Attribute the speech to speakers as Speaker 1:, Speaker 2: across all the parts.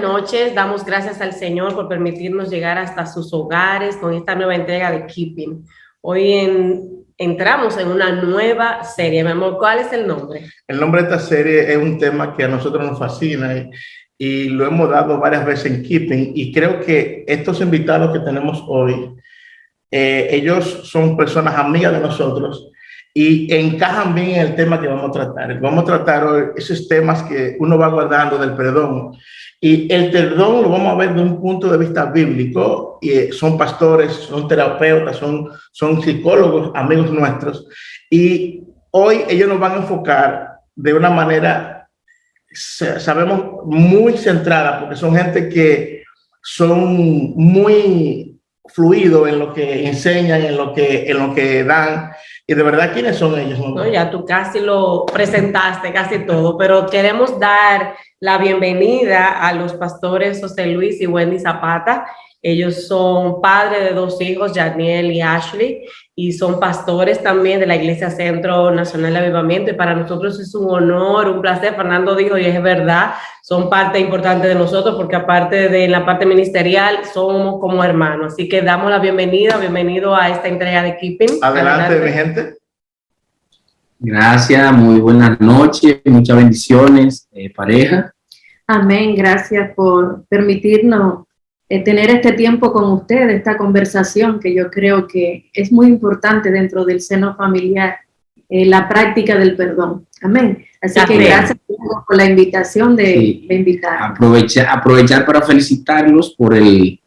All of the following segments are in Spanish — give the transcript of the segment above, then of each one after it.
Speaker 1: noches. Damos gracias al Señor por permitirnos llegar hasta sus hogares con esta nueva entrega de Keeping. Entramos en una nueva serie. Mi amor, ¿cuál es el nombre?
Speaker 2: El nombre de esta serie es un tema que a nosotros nos fascina y lo hemos dado varias veces en Keeping, y creo que estos invitados que tenemos hoy, ellos son personas amigas de nosotros y encajan bien en el tema que vamos a tratar. Vamos a tratar hoy esos temas que uno va guardando del perdón. Y el perdón lo vamos a ver de un punto de vista bíblico. Y son pastores, son terapeutas, son psicólogos, amigos nuestros. Y hoy ellos nos van a enfocar de una manera, sabemos, muy centrada, porque son gente que son muy fluidos en lo que enseñan, en lo que dan. Y de verdad, ¿quiénes son ellos?
Speaker 1: No, ya tú casi lo presentaste, casi todo, pero queremos dar la bienvenida a los pastores José Luis y Wendy Zapata. Ellos son padres de 2 hijos, Janiel y Ashley, y son pastores también de la Iglesia Centro Nacional de Avivamiento. Y para nosotros es un honor, un placer. Fernando dijo, y es verdad, son parte importante de nosotros, porque aparte de la parte ministerial, somos como hermanos. Así que damos la bienvenido a esta entrega de Keeping.
Speaker 2: Adelante, mi gente.
Speaker 3: Gracias, muy buenas noches, muchas bendiciones, pareja.
Speaker 4: Amén, gracias por permitirnos tener este tiempo con ustedes, esta conversación que yo creo que es muy importante dentro del seno familiar, la práctica del perdón. Amén. Así que gracias por la invitación de invitar.
Speaker 3: Aprovechar para felicitarlos por el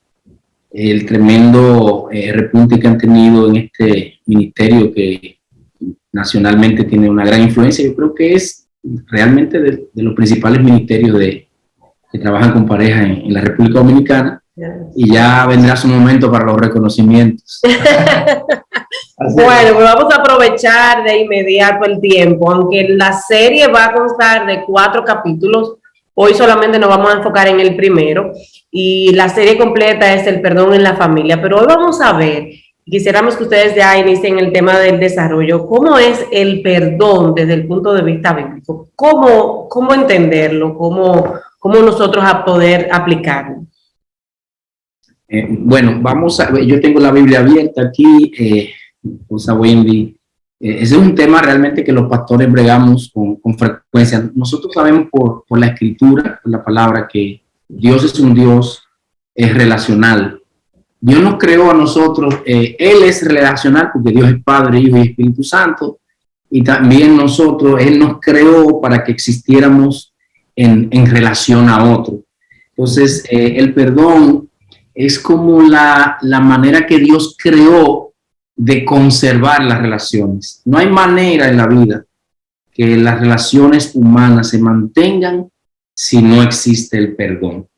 Speaker 3: tremendo repunte que han tenido en este ministerio que nacionalmente tiene una gran influencia. Yo creo que es realmente de los principales ministerios que trabajan con pareja en la República Dominicana. Y ya vendrá su momento para los reconocimientos.
Speaker 1: Bueno, pues vamos a aprovechar de inmediato el tiempo. Aunque la serie va a constar de 4 capítulos, hoy solamente nos vamos a enfocar en el primero, y la serie completa es el perdón en la familia. Pero hoy vamos a ver, quisiéramos que ustedes ya inicien el tema del desarrollo. ¿Cómo es el perdón desde el punto de vista bíblico? ¿Cómo entenderlo? ¿Cómo nosotros a poder aplicarlo?
Speaker 3: Bueno, yo tengo la Biblia abierta aquí, esposa Wendy. Ese es un tema realmente que los pastores bregamos con frecuencia. Nosotros sabemos por la escritura, por la palabra, que Dios es un Dios relacional. Dios nos creó a nosotros, Él es relacional porque Dios es Padre, Hijo y Espíritu Santo, y también Él nos creó para que existiéramos en relación a otro. Entonces, el perdón es como la manera que Dios creó de conservar las relaciones. No hay manera en la vida que las relaciones humanas se mantengan si no existe el perdón.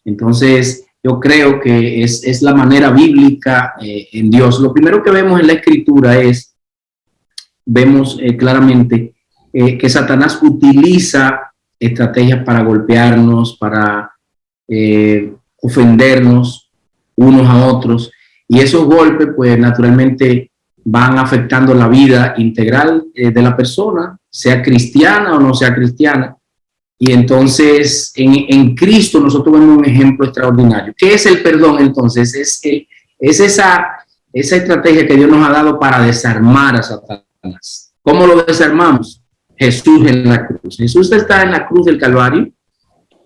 Speaker 3: Entonces, yo creo que es la manera bíblica en Dios. Lo primero que vemos en la Escritura vemos claramente que Satanás utiliza estrategias para golpearnos, para ofendernos unos a otros, y esos golpes pues naturalmente van afectando la vida integral de la persona, sea cristiana o no sea cristiana. Y entonces en Cristo nosotros vemos un ejemplo extraordinario. ¿Qué es el perdón entonces? Es esa estrategia que Dios nos ha dado para desarmar a Satanás. ¿Cómo lo desarmamos? Jesús en la cruz. Jesús está en la cruz del Calvario.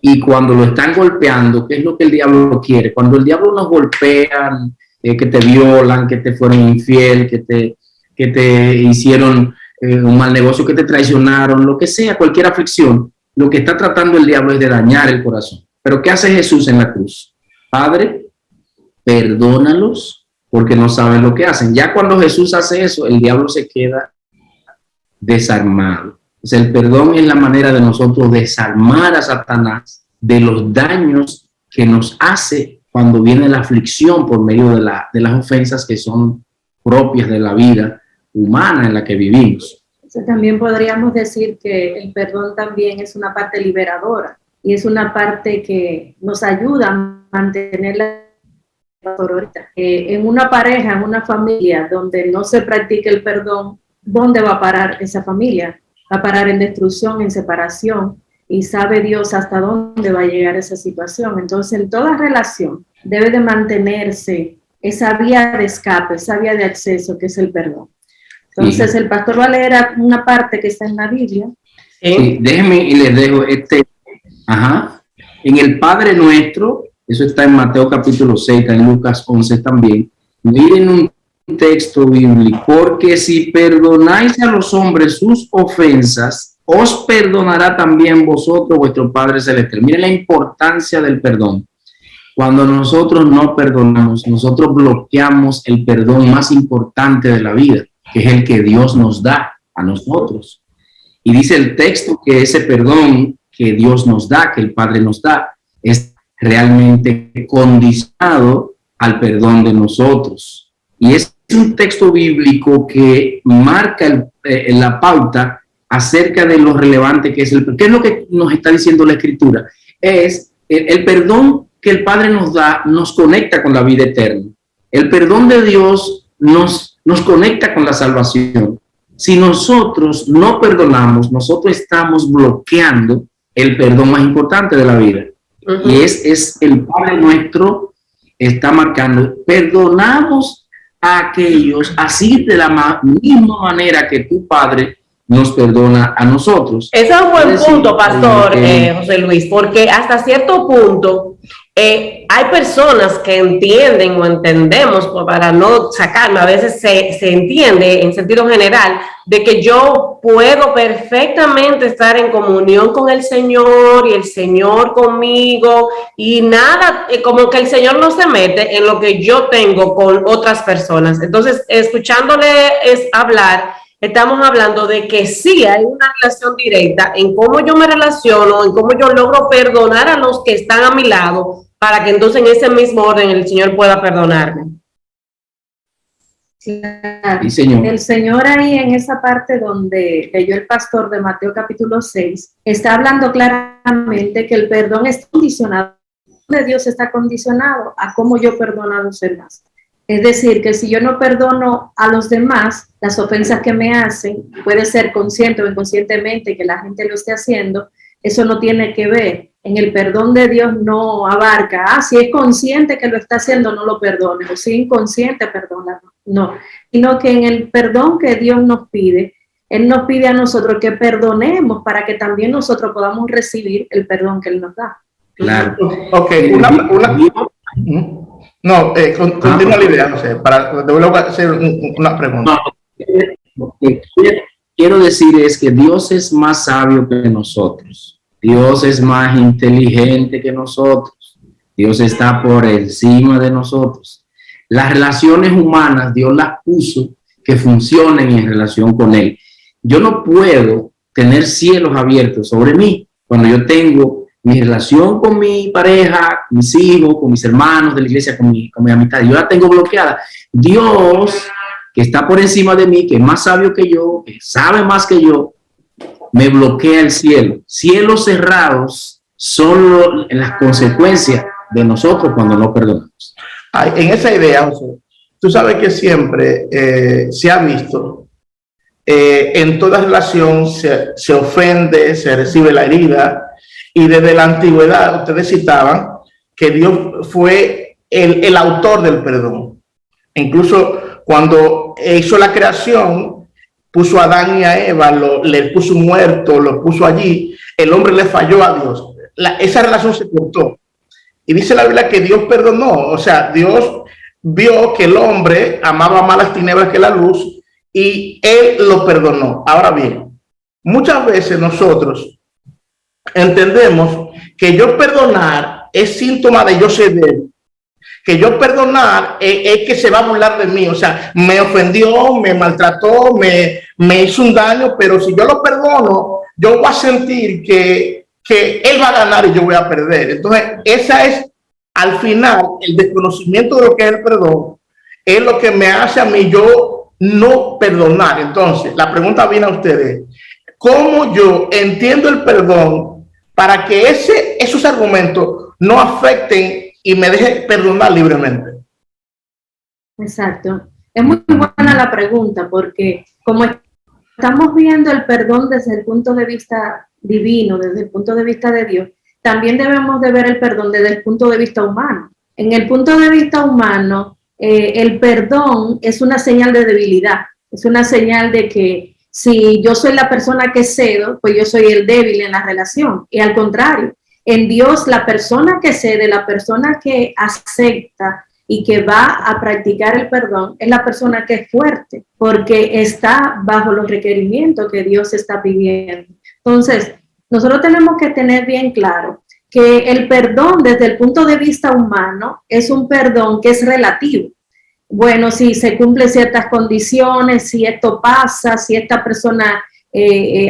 Speaker 3: Y cuando lo están golpeando, ¿qué es lo que el diablo quiere? Cuando el diablo nos golpea, que te violan, que te fueron infiel, que te hicieron un mal negocio, que te traicionaron, lo que sea, cualquier aflicción, lo que está tratando el diablo es de dañar el corazón. Pero ¿qué hace Jesús en la cruz? Padre, perdónalos porque no saben lo que hacen. Ya cuando Jesús hace eso, el diablo se queda desarmado. O sea, el perdón es la manera de nosotros desarmar a Satanás de los daños que nos hace cuando viene la aflicción por medio de las ofensas que son propias de la vida humana en la que vivimos.
Speaker 4: También podríamos decir que el perdón también es una parte liberadora y es una parte que nos ayuda a mantener la sororidad. En una pareja, en una familia donde no se practica el perdón, ¿dónde va a parar esa familia? Va a parar en destrucción, en separación. y sabe Dios hasta dónde va a llegar esa situación. Entonces, en toda relación debe de mantenerse esa vía de escape, esa vía de acceso que es el perdón. Entonces, el pastor va a leer una parte que está en la Biblia.
Speaker 3: Sí, déjenme y les dejo en el Padre Nuestro, eso está en Mateo capítulo 6, está en Lucas 11 también. Miren un texto bíblico, porque si perdonáis a los hombres sus ofensas, os perdonará también vosotros vuestro Padre Celestial. Miren la importancia del perdón. Cuando nosotros no perdonamos, nosotros bloqueamos el perdón más importante de la vida, que es el que Dios nos da a nosotros. Y dice el texto que ese perdón que Dios nos da, que el Padre nos da, es realmente condicionado al perdón de nosotros. Y es un texto bíblico que marca la pauta acerca de lo relevante que es el perdón. ¿Qué es lo que nos está diciendo la Escritura? Es el perdón que el Padre nos da, nos conecta con la vida eterna. El perdón de Dios nos conecta con la salvación. Si nosotros no perdonamos, nosotros estamos bloqueando el perdón más importante de la vida. Y es el Padre Nuestro está marcando, perdonamos a aquellos así de la misma manera que tu Padre nos perdona a nosotros.
Speaker 1: Ese es un buen punto, pastor José Luis, porque hasta cierto punto hay personas que entienden o entendemos, para no sacarme, a veces se entiende en sentido general de que yo puedo perfectamente estar en comunión con el Señor y el Señor conmigo y nada, como que el Señor no se mete en lo que yo tengo con otras personas. Entonces, escuchándole hablar, estamos hablando de que sí hay una relación directa en cómo yo me relaciono, en cómo yo logro perdonar a los que están a mi lado, para que entonces en ese mismo orden el Señor pueda perdonarme.
Speaker 4: Claro.
Speaker 3: Sí, Señor.
Speaker 4: El Señor ahí en esa parte donde leyó el pastor de Mateo capítulo 6, está hablando claramente que el perdón es condicionado, de Dios está condicionado a cómo yo perdono a los demás. Es decir, que si yo no perdono a los demás, las ofensas que me hacen, puede ser consciente o inconscientemente que la gente lo esté haciendo, eso no tiene que ver. En el perdón de Dios no abarca, si es consciente que lo está haciendo, no lo perdone, o si es inconsciente, perdona, no. Sino que en el perdón que Dios nos pide, Él nos pide a nosotros que perdonemos para que también nosotros podamos recibir el perdón que Él nos da.
Speaker 3: Claro.
Speaker 2: Ok, continúa la idea, no sé, para luego hacer una pregunta.
Speaker 3: Lo que quiero decir es que Dios es más sabio que nosotros. Dios es más inteligente que nosotros. Dios está por encima de nosotros. Las relaciones humanas, Dios las puso que funcionen en relación con Él. Yo no puedo tener cielos abiertos sobre mí cuando yo tengo mi relación con mi pareja, mis hijos, con mis hermanos de la iglesia, con mi amistad. Yo la tengo bloqueada. Dios, que está por encima de mí, que es más sabio que yo, que sabe más que yo, me bloquea el cielo. Cielos cerrados son las consecuencias de nosotros cuando no perdonamos.
Speaker 2: En esa idea, José, tú sabes que siempre se ha visto, en toda relación se ofende, se recibe la herida, y desde la antigüedad ustedes citaban que Dios fue el autor del perdón. Incluso cuando hizo la creación, puso a Adán y a Eva, le puso un muerto, lo puso allí, el hombre le falló a Dios. Esa relación se cortó. Y dice la Biblia que Dios perdonó, o sea, Dios vio que el hombre amaba más las tinieblas que la luz y Él lo perdonó. Ahora bien, muchas veces nosotros entendemos que yo perdonar es síntoma de yo ceder, que yo perdonar es que se va a burlar de mí, o sea, me ofendió, me maltrató, me hizo un daño, pero si yo lo perdono, yo voy a sentir que él va a ganar y yo voy a perder. Entonces, esa es, al final, el desconocimiento de lo que es el perdón, es lo que me hace a mí yo no perdonar. Entonces, la pregunta viene a ustedes, ¿cómo yo entiendo el perdón para que esos argumentos no afecten y me deje perdonar libremente?
Speaker 4: Exacto. Es muy buena la pregunta porque como estamos viendo el perdón desde el punto de vista divino, desde el punto de vista de Dios, también debemos de ver el perdón desde el punto de vista humano. En el punto de vista humano, el perdón es una señal de debilidad, es una señal de que si yo soy la persona que cedo, pues yo soy el débil en la relación. Y al contrario, en Dios la persona que cede, la persona que acepta y que va a practicar el perdón, es la persona que es fuerte, porque está bajo los requerimientos que Dios está pidiendo. Entonces, nosotros tenemos que tener bien claro que el perdón desde el punto de vista humano es un perdón que es relativo. Bueno, si se cumplen ciertas condiciones, si esto pasa, si esta persona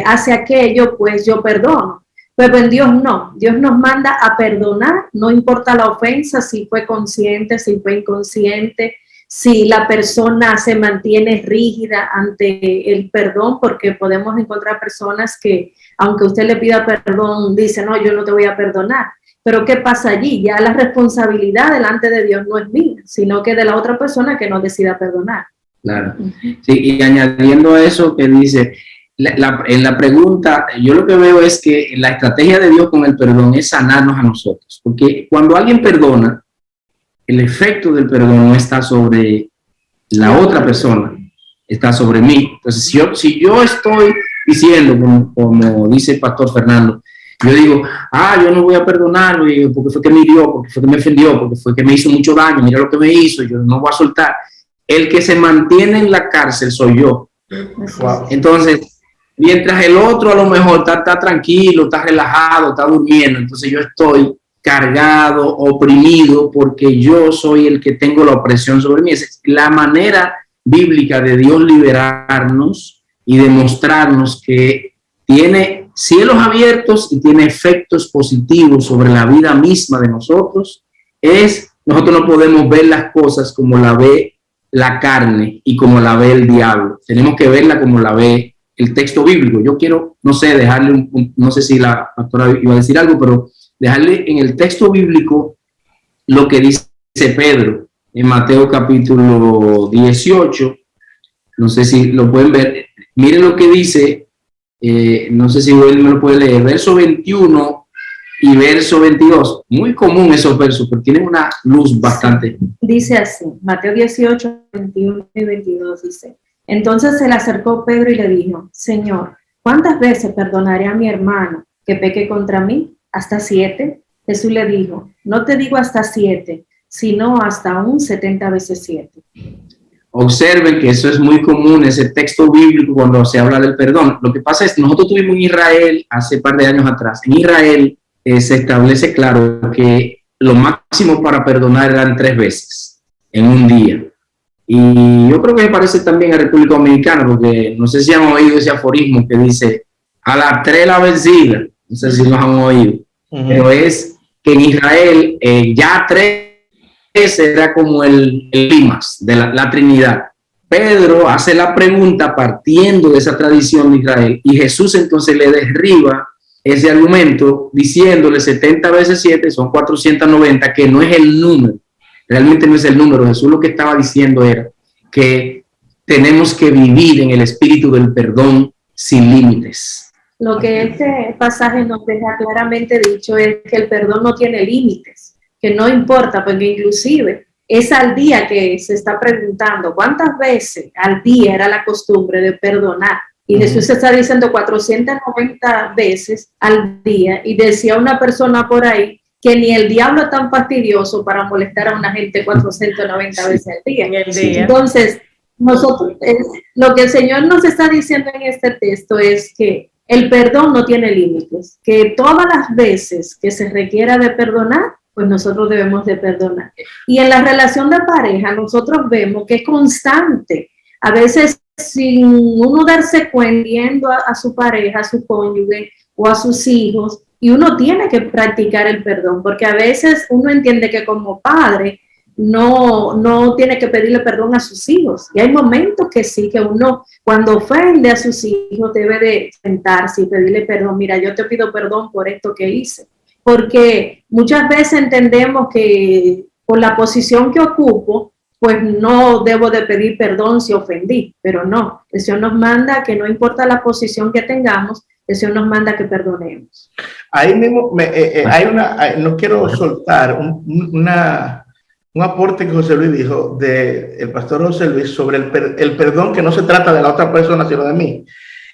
Speaker 4: hace aquello, pues yo perdono. Pero en Dios no, Dios nos manda a perdonar, no importa la ofensa, si fue consciente, si fue inconsciente, si la persona se mantiene rígida ante el perdón, porque podemos encontrar personas que, aunque usted le pida perdón, dice, no, yo no te voy a perdonar. Pero ¿qué pasa allí? Ya la responsabilidad delante de Dios no es mía, sino que de la otra persona que no decida perdonar.
Speaker 3: Claro. Sí, y añadiendo a eso que dice, en la pregunta, yo lo que veo es que la estrategia de Dios con el perdón es sanarnos a nosotros, porque cuando alguien perdona, el efecto del perdón no está sobre la otra persona, está sobre mí. Entonces, si yo estoy diciendo, como dice el pastor Fernando, yo digo, yo no voy a perdonarlo porque fue que me hirió, porque fue que me ofendió, porque fue que me hizo mucho daño, mira lo que me hizo, yo no voy a soltar. El que se mantiene en la cárcel soy yo. Wow. Entonces, mientras el otro a lo mejor está tranquilo, está relajado, está durmiendo, entonces yo estoy cargado, oprimido, porque yo soy el que tengo la opresión sobre mí. Es la manera bíblica de Dios liberarnos y demostrarnos que tiene cielos abiertos y tiene efectos positivos sobre la vida misma de nosotros. Nosotros no podemos ver las cosas como la ve la carne y como la ve el diablo. Tenemos que verla como la ve el texto bíblico. Yo quiero, no sé, dejarle no sé si la pastora iba a decir algo, pero dejarle en el texto bíblico lo que dice Pedro en Mateo capítulo 18. No sé si lo pueden ver. Miren lo que dice, no sé si él me lo puede leer, verso 21 y verso 22. Muy común esos versos, pero tienen una luz bastante.
Speaker 4: Dice así, Mateo 18, 21 y 22 dice: entonces se le acercó Pedro y le dijo, Señor, ¿cuántas veces perdonaré a mi hermano que peque contra mí? ¿Hasta 7? Jesús le dijo, no te digo hasta 7, sino hasta un 70 veces 7.
Speaker 3: Observen que eso es muy común, ese texto bíblico cuando se habla del perdón. Lo que pasa es que nosotros tuvimos en Israel, hace un par de años atrás, en Israel se establece claro que lo máximo para perdonar eran 3 veces en un día. Y yo creo que me parece también a República Dominicana, porque no sé si han oído ese aforismo que dice, a las 3 la vencida. No sé si los han oído. Pero es que en Israel ya 3 era como el clímax de la Trinidad. Pedro hace la pregunta partiendo de esa tradición de Israel y Jesús entonces le derriba ese argumento diciéndole 70 veces 7 son 490, que no es el número, realmente no es el número. Jesús lo que estaba diciendo era que tenemos que vivir en el espíritu del perdón sin límites.
Speaker 4: Lo que este pasaje nos deja claramente dicho es que el perdón no tiene límites, que no importa, porque inclusive es al día que se está preguntando cuántas veces al día era la costumbre de perdonar. Y Jesús está diciendo 490 veces al día. Y decía una persona por ahí que ni el diablo es tan fastidioso para molestar a una gente 490 veces al día. Entonces, nosotros, lo que el Señor nos está diciendo en este texto es que el perdón no tiene límites, que todas las veces que se requiera de perdonar, pues nosotros debemos de perdonar. Y en la relación de pareja, nosotros vemos que es constante. A veces, sin uno darse cuenta, viendo a su pareja, a su cónyuge o a sus hijos, y uno tiene que practicar el perdón, porque a veces uno entiende que como padre no tiene que pedirle perdón a sus hijos. Y hay momentos que sí, que uno cuando ofende a sus hijos debe de sentarse y pedirle perdón. Mira, yo te pido perdón por esto que hice. Porque muchas veces entendemos que por la posición que ocupo, pues no debo de pedir perdón si ofendí, pero no. El Señor nos manda que no importa la posición que tengamos, el Señor nos manda que perdonemos.
Speaker 2: Ahí mismo no quiero soltar un aporte que José Luis dijo, el pastor José Luis, sobre el perdón, que no se trata de la otra persona, sino de mí.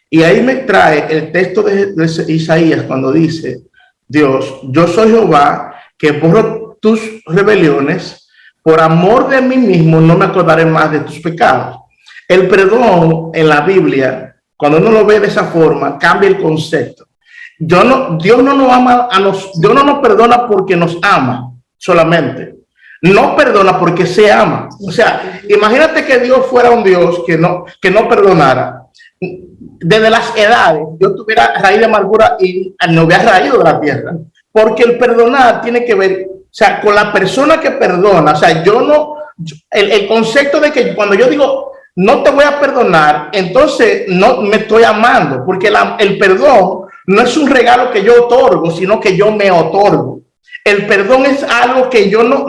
Speaker 2: Y ahí me trae el texto de Isaías cuando dice, Dios, yo soy Jehová, que borro tus rebeliones, por amor de mí mismo no me acordaré más de tus pecados. El perdón en la Biblia, cuando uno lo ve de esa forma, cambia el concepto. Dios no nos perdona porque nos ama solamente. No perdona porque se ama. O sea, imagínate que Dios fuera un Dios que no perdonara. Desde las edades, Dios tuviera raíz de amargura y no hubiera raído de la tierra. Porque el perdonar tiene que ver, o sea, con la persona que perdona. O sea, el concepto de que cuando yo digo no te voy a perdonar, entonces no me estoy amando, porque el perdón no es un regalo que yo otorgo, sino que yo me otorgo. El perdón es algo que yo no,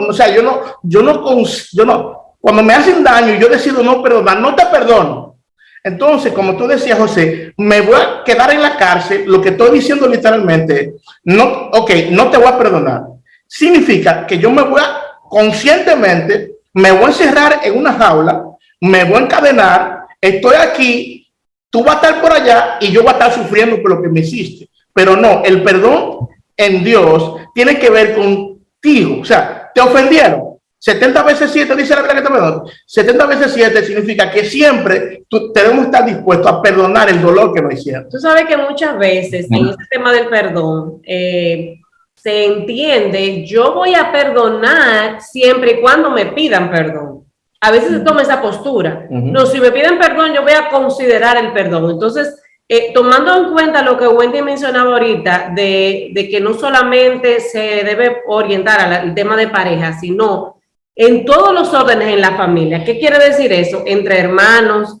Speaker 2: cuando me hacen daño y yo decido no perdonar, no te perdono. Entonces, como tú decías, José, me voy a quedar en la cárcel. Lo que estoy diciendo literalmente, no te voy a perdonar. Significa que yo conscientemente me voy a encerrar en una jaula, me voy a encadenar, estoy aquí, tú vas a estar por allá y yo voy a estar sufriendo por lo que me hiciste. Pero no, el perdón en Dios tiene que ver contigo. O sea, te ofendieron. 70 veces 7 dice la Biblia que te perdonan. 70 veces 7 significa que siempre debemos estar dispuestos a perdonar el dolor que nos hicieron.
Speaker 1: Tú sabes que muchas veces en este tema del perdón se entiende, yo voy a perdonar siempre y cuando me pidan perdón. A veces se toma esa postura. No, si me piden perdón, yo voy a considerar el perdón. Entonces, tomando en cuenta lo que Wendy mencionaba ahorita, de que no solamente se debe orientar al tema de pareja, sino en todos los órdenes en la familia. ¿Qué quiere decir eso? Entre hermanos,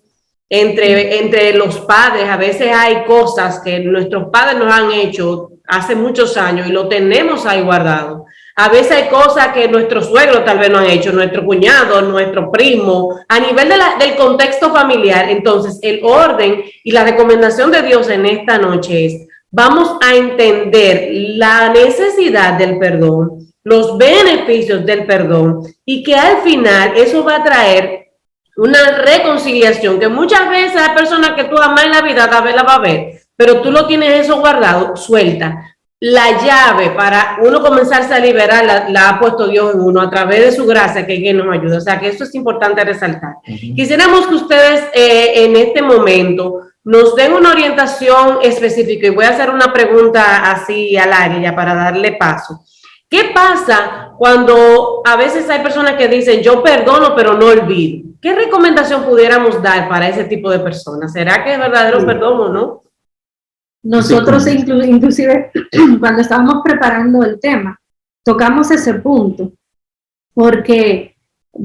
Speaker 1: entre los padres. A veces hay cosas que nuestros padres nos han hecho hace muchos años y lo tenemos ahí guardado. A veces hay cosas que nuestros suegros tal vez no han hecho, nuestro cuñado, nuestro primo, a nivel del contexto familiar. Entonces, el orden y la recomendación de Dios en esta noche es, vamos a entender la necesidad del perdón, los beneficios del perdón, y que al final eso va a traer una reconciliación, que muchas veces hay personas que tú amas en la vida, tal vez la va a ver, pero tú lo tienes eso guardado, suelta. La llave para uno comenzarse a liberar la ha puesto Dios en uno a través de su gracia, que es quien nos ayuda. O sea, que eso es importante resaltar. Quisiéramos que ustedes en este momento nos den una orientación específica, y voy a hacer una pregunta así al aire ya para darle paso. ¿Qué pasa cuando a veces hay personas que dicen yo perdono pero no olvido? ¿Qué recomendación pudiéramos dar para ese tipo de personas? ¿Será que es verdadero perdón o no?
Speaker 4: Nosotros inclusive cuando estábamos preparando el tema, tocamos ese punto, porque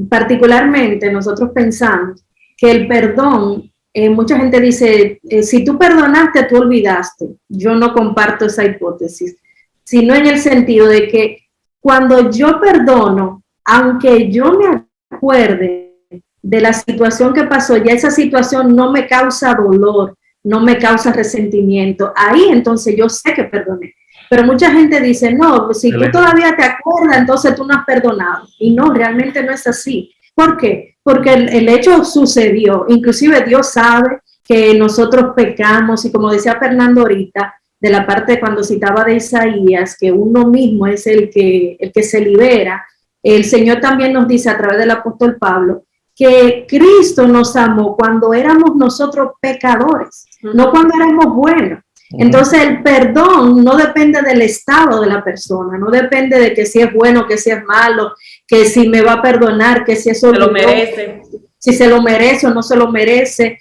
Speaker 4: particularmente nosotros pensamos que el perdón, mucha gente dice, si tú perdonaste, tú olvidaste. Yo no comparto esa hipótesis, sino en el sentido de que cuando yo perdono, aunque yo me acuerde de la situación que pasó, ya esa situación no me causa dolor, no me causa resentimiento, ahí entonces yo sé que perdoné. Pero mucha gente dice, no, si tú todavía te acuerdas, entonces tú no has perdonado. Y no, realmente no es así. ¿Por qué? Porque el hecho sucedió. Inclusive Dios sabe que nosotros pecamos, y como decía Fernando ahorita, de la parte cuando citaba de Isaías, que uno mismo es el que se libera, el Señor también nos dice a través del apóstol Pablo, que Cristo nos amó cuando éramos nosotros pecadores, no cuando éramos buenos. Entonces el perdón no depende del estado de la persona, no depende de que si es bueno, que si es malo, que si me va a perdonar, que si eso
Speaker 1: se lo merece,
Speaker 4: si se lo merece o no se lo merece.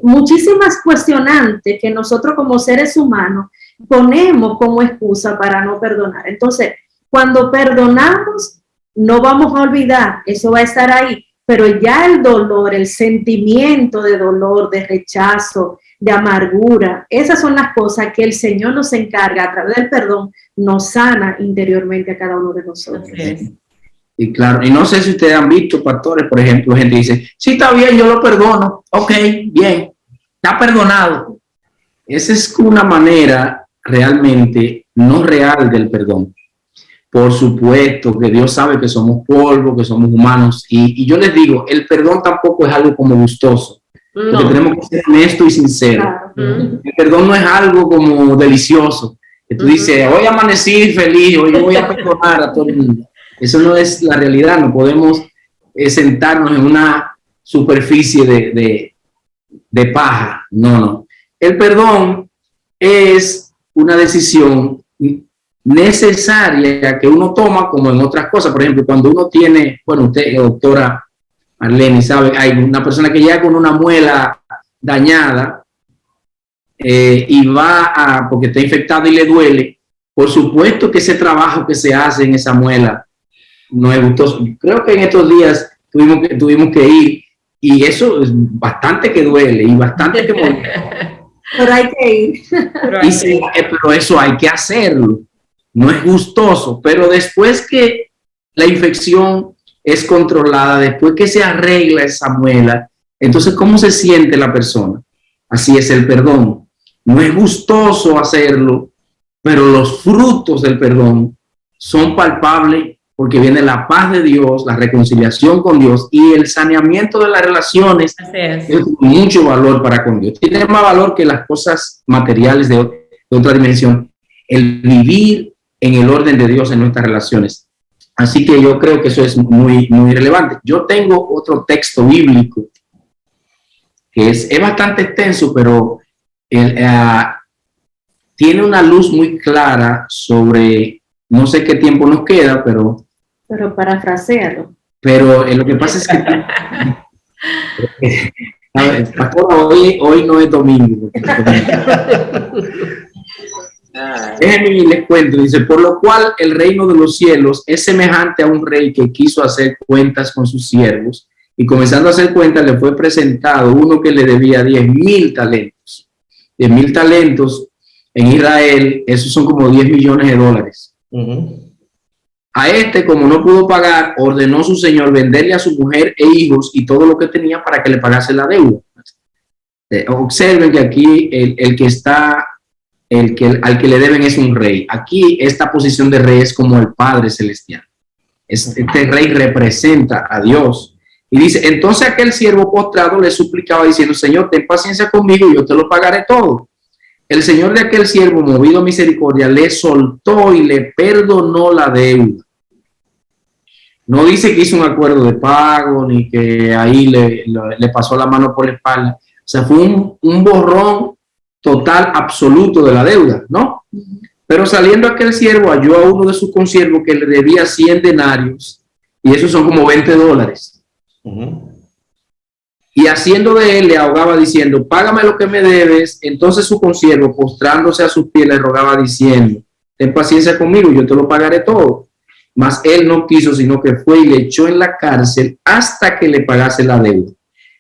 Speaker 4: Muchísimas cuestionantes que nosotros como seres humanos ponemos como excusa para no perdonar. Entonces, cuando perdonamos, no vamos a olvidar, eso va a estar ahí, pero ya el dolor, el sentimiento de dolor, de rechazo, de amargura, esas son las cosas que el Señor nos encarga a través del perdón, nos sana interiormente a cada uno de nosotros.
Speaker 3: Y claro, y no sé si ustedes han visto, pastores, por ejemplo, gente dice, sí, está bien, yo lo perdono, ok, bien, está perdonado. esa es una manera realmente no real del perdón. Por supuesto que Dios sabe que somos polvo, que somos humanos, y yo les digo, el perdón tampoco es algo como gustoso, porque tenemos que ser honestos y sinceros. El perdón no es algo como delicioso, que tú dices, hoy amanecí feliz, hoy voy a perdonar a todo el mundo. Eso no es la realidad, no podemos sentarnos en una superficie de paja, no. El perdón es una decisión necesaria que uno toma como en otras cosas. Por ejemplo, cuando uno tiene, bueno, usted, doctora Marlene, sabe, hay una persona que llega con una muela dañada y porque está infectada y le duele. Por supuesto que ese trabajo que se hace en esa muela no es gustoso. Creo que en estos días tuvimos que ir y eso es bastante que duele y bastante que molesta.
Speaker 4: Pero hay que ir.
Speaker 3: Pero eso hay que hacerlo. No es gustoso, pero después que la infección es controlada, después que se arregla esa muela, entonces, ¿cómo se siente la persona? Así es el perdón. No es gustoso hacerlo, pero los frutos del perdón son palpables porque viene la paz de Dios, la reconciliación con Dios y el saneamiento de las relaciones. Es mucho valor para con Dios. Tiene más valor que las cosas materiales de otra dimensión. El vivir en el orden de Dios en nuestras relaciones. Así que yo creo que eso es muy, muy relevante. Yo tengo otro texto bíblico que es bastante extenso, pero tiene una luz muy clara sobre, no sé qué tiempo nos queda, pero
Speaker 4: parafrasealo.
Speaker 3: Pero lo que pasa es que pastor, hoy no es domingo. Déjenme les cuento, dice, por lo cual el reino de los cielos es semejante a un rey que quiso hacer cuentas con sus siervos y comenzando a hacer cuentas le fue presentado uno que le debía 10,000 talentos. 10,000 talentos en Israel, esos son como 10 millones de dólares. A este, como no pudo pagar, ordenó su señor venderle a su mujer e hijos y todo lo que tenía para que le pagase la deuda. Observen que aquí al que le deben es un rey. Aquí esta posición de rey es como el Padre Celestial. Este rey representa a Dios. Y dice, entonces aquel siervo postrado le suplicaba diciendo, Señor, ten paciencia conmigo y yo te lo pagaré todo. El señor de aquel siervo, movido a misericordia, le soltó y le perdonó la deuda. No dice que hizo un acuerdo de pago, ni que ahí le pasó la mano por la espalda. O sea, fue un borrón total, absoluto de la deuda, ¿no? Pero saliendo aquel siervo, halló a uno de sus consiervos que le debía 100 denarios, y esos son como 20 dólares. Y haciendo de él, le ahogaba diciendo, págame lo que me debes. Entonces su consiervo, postrándose a sus pies, le rogaba diciendo, ten paciencia conmigo, yo te lo pagaré todo. Mas él no quiso, sino que fue y le echó en la cárcel hasta que le pagase la deuda.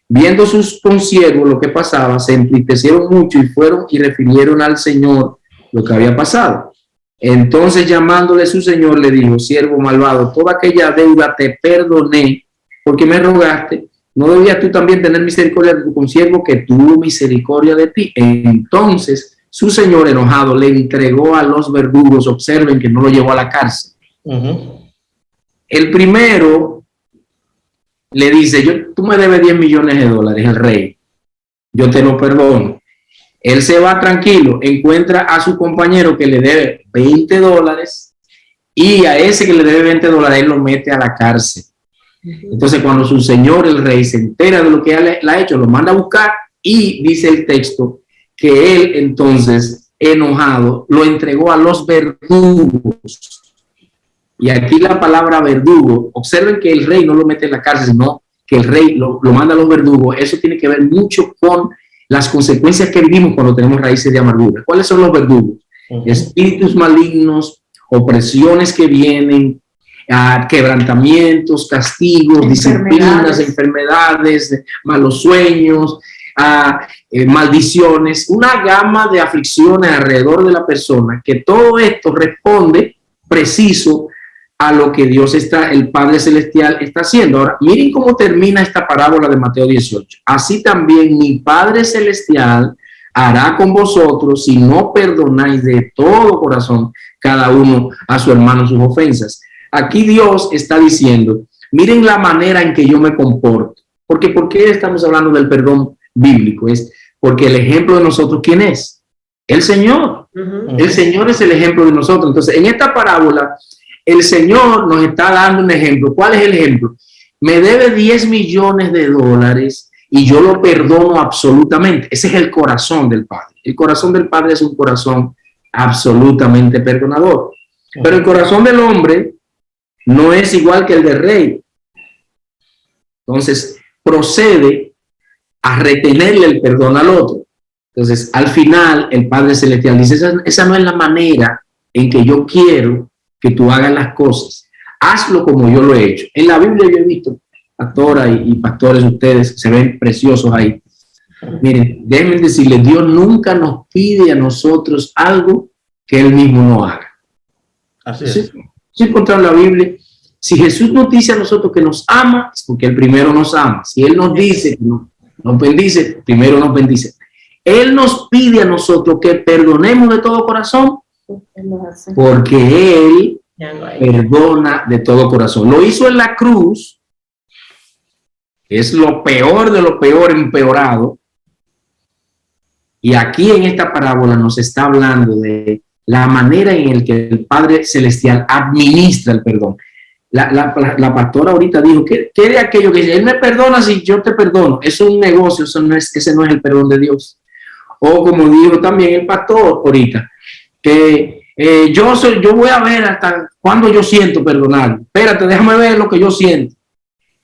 Speaker 3: Viendo sus consiervos lo que pasaba, se entristecieron mucho y fueron y refirieron al Señor lo que había pasado. Entonces, llamándole su Señor, le dijo, siervo malvado, toda aquella deuda te perdoné porque me rogaste. ¿No debías tú también tener misericordia de tu consiervo que tuvo misericordia de ti? Entonces, su Señor enojado le entregó a los verdugos. Observen que no lo llevó a la cárcel. El primero le dice, tú me debes 10 millones de dólares, el rey, yo te lo perdono. Él se va tranquilo, encuentra a su compañero que le debe 20 dólares y a ese que le debe 20 dólares él lo mete a la cárcel. Entonces cuando su señor, el rey, se entera de lo que él ha hecho, lo manda a buscar y dice el texto que él entonces, enojado, lo entregó a los verdugos. Y aquí la palabra verdugo, observen que el rey no lo mete en la cárcel, sino que el rey lo manda a los verdugos. Eso tiene que ver mucho con las consecuencias que vivimos cuando tenemos raíces de amargura. ¿Cuáles son los verdugos? Espíritus malignos, opresiones que vienen, quebrantamientos, castigos, disciplinas, enfermedades, malos sueños, maldiciones, una gama de aflicciones alrededor de la persona, que todo esto responde preciso a lo que Dios el Padre Celestial está haciendo. Ahora, miren cómo termina esta parábola de Mateo 18. Así también mi Padre Celestial hará con vosotros si no perdonáis de todo corazón cada uno a su hermano sus ofensas. Aquí Dios está diciendo, miren la manera en que yo me comporto. Porque ¿por qué estamos hablando del perdón bíblico? Es porque el ejemplo de nosotros, ¿quién es? El Señor. El Señor es el ejemplo de nosotros. Entonces, en esta parábola, el Señor nos está dando un ejemplo. ¿Cuál es el ejemplo? Me debe 10 millones de dólares y yo lo perdono absolutamente. Ese es el corazón del Padre. El corazón del Padre es un corazón absolutamente perdonador. Pero el corazón del hombre no es igual que el del rey. Entonces, procede a retenerle el perdón al otro. Entonces, al final, el Padre Celestial dice, esa no es la manera en que yo quiero que tú hagas las cosas. Hazlo como yo lo he hecho. En la Biblia yo he visto, pastora y pastores, ustedes se ven preciosos ahí. Miren, déjenme decirles, Dios nunca nos pide a nosotros algo que Él mismo no haga.
Speaker 2: Así es.
Speaker 3: Si encontramos la Biblia, si Jesús nos dice a nosotros que nos ama, es porque Él primero nos ama. Si Él nos dice que nos bendice, primero nos bendice. Él nos pide a nosotros que perdonemos de todo corazón, porque Él perdona de todo corazón. Lo hizo en la cruz, que es lo peor de lo peor empeorado. Y aquí en esta parábola nos está hablando de la manera en la que el Padre Celestial administra el perdón. La pastora ahorita dijo, ¿qué de aquello que dice? Él me perdona si yo te perdono. Eso es un negocio, ese no es el perdón de Dios. O como dijo también el pastor ahorita, que yo voy a ver hasta cuándo yo siento perdonar. Espérate, déjame ver lo que yo siento.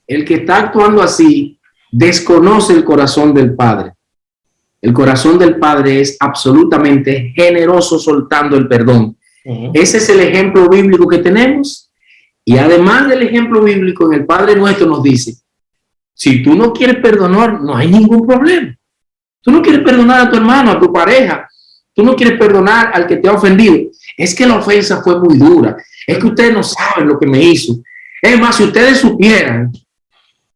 Speaker 3: El que está actuando así desconoce el corazón del Padre. El corazón del Padre es absolutamente generoso soltando el perdón. Ese es el ejemplo bíblico que tenemos. Y además del ejemplo bíblico, en el Padre Nuestro nos dice, si tú no quieres perdonar, no hay ningún problema. Tú no quieres perdonar a tu hermano, a tu pareja. Tú no quieres perdonar al que te ha ofendido. Es que la ofensa fue muy dura. Es que ustedes no saben lo que me hizo. Es más, si ustedes supieran,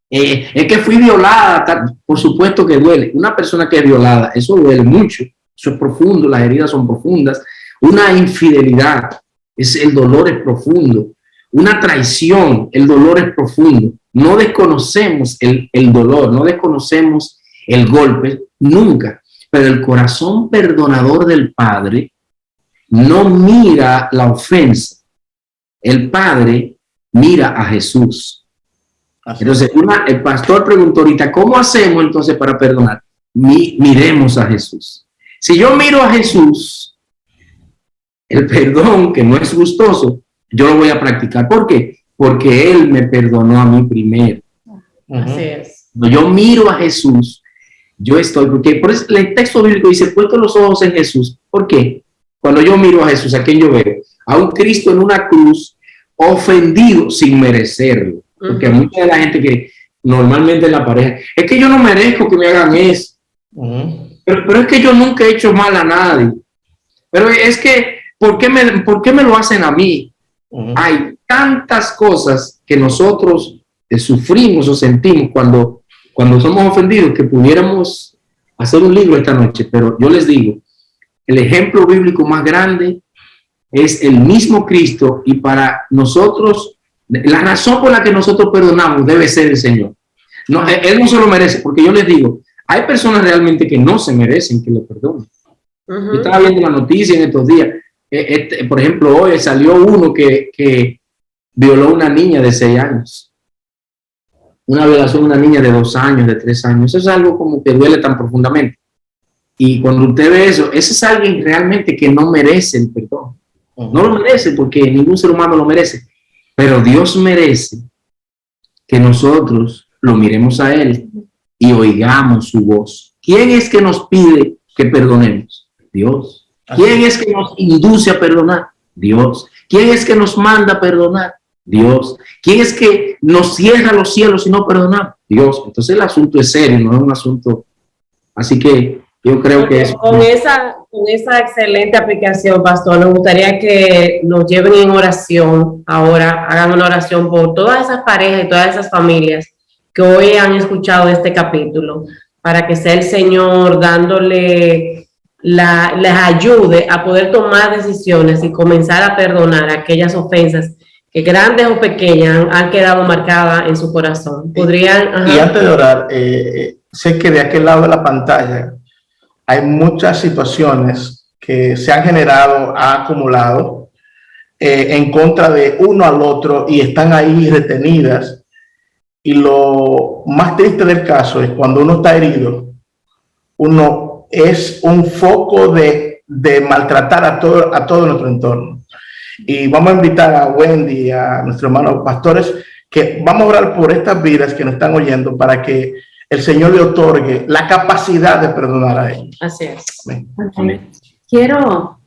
Speaker 3: es que fui violada. Por supuesto que duele. Una persona que es violada, eso duele mucho. Eso es profundo, las heridas son profundas. Una infidelidad, el dolor es profundo. Una traición, el dolor es profundo. No desconocemos el dolor, no desconocemos el golpe, nunca. Pero el corazón perdonador del Padre no mira la ofensa. El Padre mira a Jesús. Entonces, el pastor preguntó ahorita, ¿cómo hacemos entonces para perdonar? Miremos a Jesús. Si yo miro a Jesús, el perdón, que no es gustoso, yo lo voy a practicar. ¿Por qué? Porque Él me perdonó a mí primero.
Speaker 1: Así es.
Speaker 3: Cuando yo miro a Jesús, yo estoy, porque por eso el texto bíblico dice, puesto los ojos en Jesús. ¿Por qué? Cuando yo miro a Jesús, ¿a quién yo veo? A un Cristo en una cruz, ofendido sin merecerlo. Porque hay mucha de la gente que normalmente en la pareja, es que yo no merezco que me hagan eso. Pero es que yo nunca he hecho mal a nadie. Pero es que, ¿por qué me lo hacen a mí? Hay tantas cosas que nosotros sufrimos o sentimos cuando somos ofendidos que pudiéramos hacer un libro esta noche. Pero yo les digo, el ejemplo bíblico más grande es el mismo Cristo, y para nosotros, la razón por la que nosotros perdonamos debe ser el Señor. No, Él no se lo merece, porque yo les digo, hay personas realmente que no se merecen que lo perdonen. Yo estaba viendo la noticia en estos días. Por ejemplo, hoy salió uno que violó a una niña de 6 años. Una violación a una niña de 2 años, de 3 años. Eso es algo como que duele tan profundamente. Y cuando usted ve eso, ese es alguien realmente que no merece el perdón. No lo merece, porque ningún ser humano lo merece. Pero Dios merece que nosotros lo miremos a Él y oigamos su voz. ¿Quién es que nos pide que perdonemos? Dios. ¿Quién es que nos induce a perdonar? Dios. ¿Quién es que nos manda a perdonar? Dios. ¿Quién es que nos cierra los cielos y no perdonamos? Dios. Entonces el asunto es serio, no es un asunto. Así que yo creo que es...
Speaker 1: Con esa excelente aplicación, pastor, nos gustaría que nos lleven en oración ahora, hagan una oración por todas esas parejas y todas esas familias que hoy han escuchado este capítulo, para que sea el Señor dándole les ayude a poder tomar decisiones y comenzar a perdonar aquellas ofensas que grandes o pequeñas han quedado marcadas en su corazón. Podrían...
Speaker 2: Y antes de orar, sé que de aquel lado de la pantalla hay muchas situaciones que se han generado, han acumulado en contra de uno al otro y están ahí retenidas. Y lo más triste del caso es cuando uno está herido, uno es un foco de maltratar a todo nuestro entorno. Y vamos a invitar a Wendy, a nuestros hermanos pastores, que vamos a orar por estas vidas que nos están oyendo para que el Señor le otorgue la capacidad de perdonar a ellos.
Speaker 1: Así es.
Speaker 2: Amén.
Speaker 4: Amén. Quiero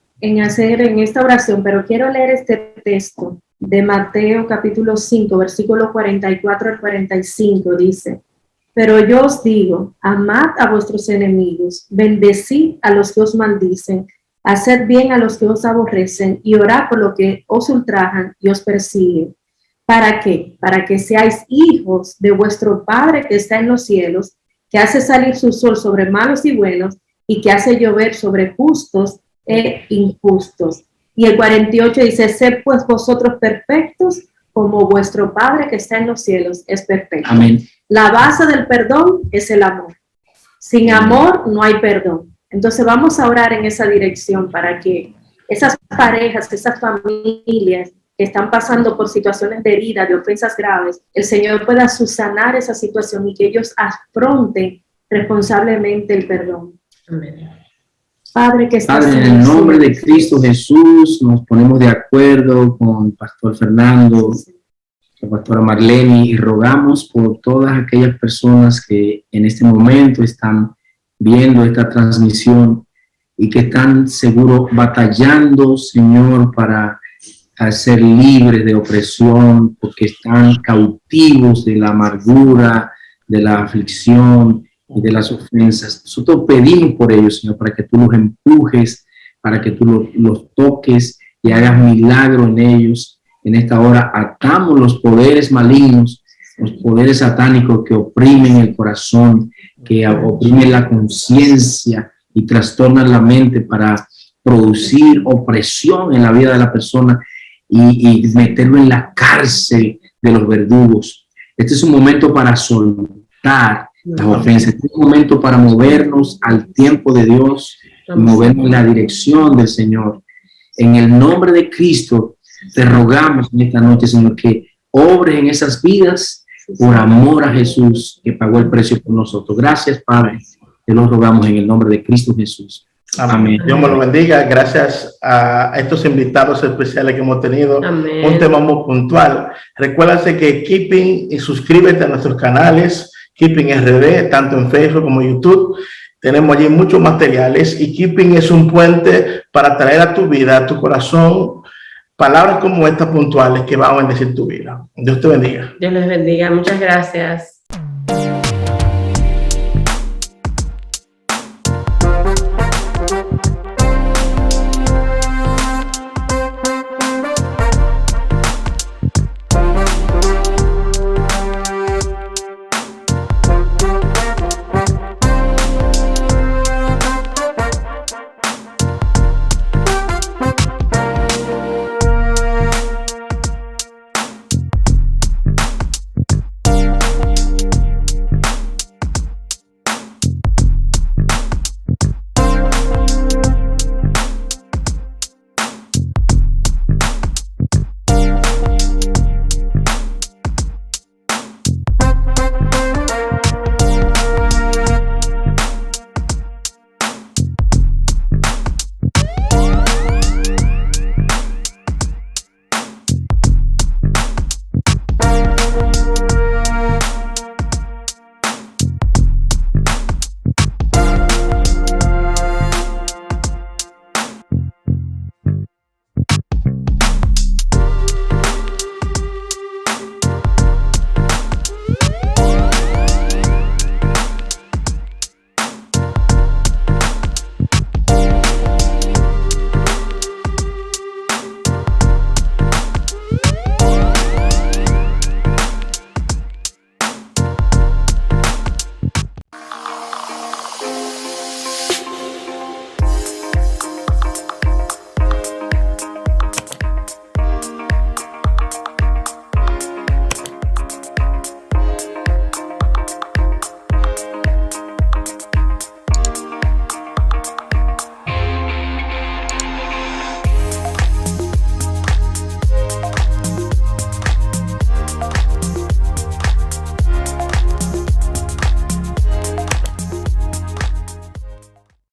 Speaker 4: hacer en esta oración, pero quiero leer este texto de Mateo capítulo 5, versículo 44 al 45, dice: pero yo os digo, amad a vuestros enemigos, bendecid a los que os maldicen, haced bien a los que os aborrecen y orad por los que os ultrajan y os persiguen. ¿Para qué? Para que seáis hijos de vuestro Padre que está en los cielos, que hace salir su sol sobre malos y buenos y que hace llover sobre justos e injustos. Y el 48 dice: sed pues vosotros perfectos como vuestro Padre que está en los cielos es perfecto.
Speaker 3: Amén.
Speaker 4: La base del perdón es el amor. Sin amor no hay perdón. Entonces vamos a orar en esa dirección para que esas parejas, esas familias que están pasando por situaciones de herida, de ofensas graves, el Señor pueda subsanar esa situación y que ellos afronten responsablemente el perdón.
Speaker 1: Amén.
Speaker 4: Padre que estás
Speaker 3: Padre, en el nombre de Cristo Jesús, nos ponemos de acuerdo con el pastor Fernando, la pastora Marlene, y rogamos por todas aquellas personas que en este momento están viendo esta transmisión y que están seguro batallando, Señor, para ser libres de opresión, porque están cautivos de la amargura, de la aflicción y de las ofensas. Nosotros pedimos por ellos, Señor, para que tú los empujes, para que tú los toques y hagas milagro en ellos. En esta hora atamos los poderes malignos, los poderes satánicos que oprimen el corazón, que oprimen la conciencia y trastornan la mente para producir opresión en la vida de la persona y meterlo en la cárcel de los verdugos. Este es un momento para soltar las ofensas. Este es un momento para movernos al tiempo de Dios y movernos en la dirección del Señor. En el nombre de Cristo te rogamos en esta noche, Señor, que obres en esas vidas por amor a Jesús, que pagó el precio por nosotros. Gracias, Padre. Te lo rogamos en el nombre de Cristo Jesús.
Speaker 2: Amén. Dios me lo bendiga. Gracias a estos invitados especiales que hemos tenido.
Speaker 1: Amén.
Speaker 2: Un tema muy puntual. Recuérdate que Keeping, y suscríbete a nuestros canales, Keeping RD, tanto en Facebook como en YouTube. Tenemos allí muchos materiales y Keeping es un puente para traer a tu vida, a tu corazón, palabras como estas puntuales que van a bendecir tu vida. Dios te bendiga.
Speaker 1: Dios les bendiga. Muchas gracias.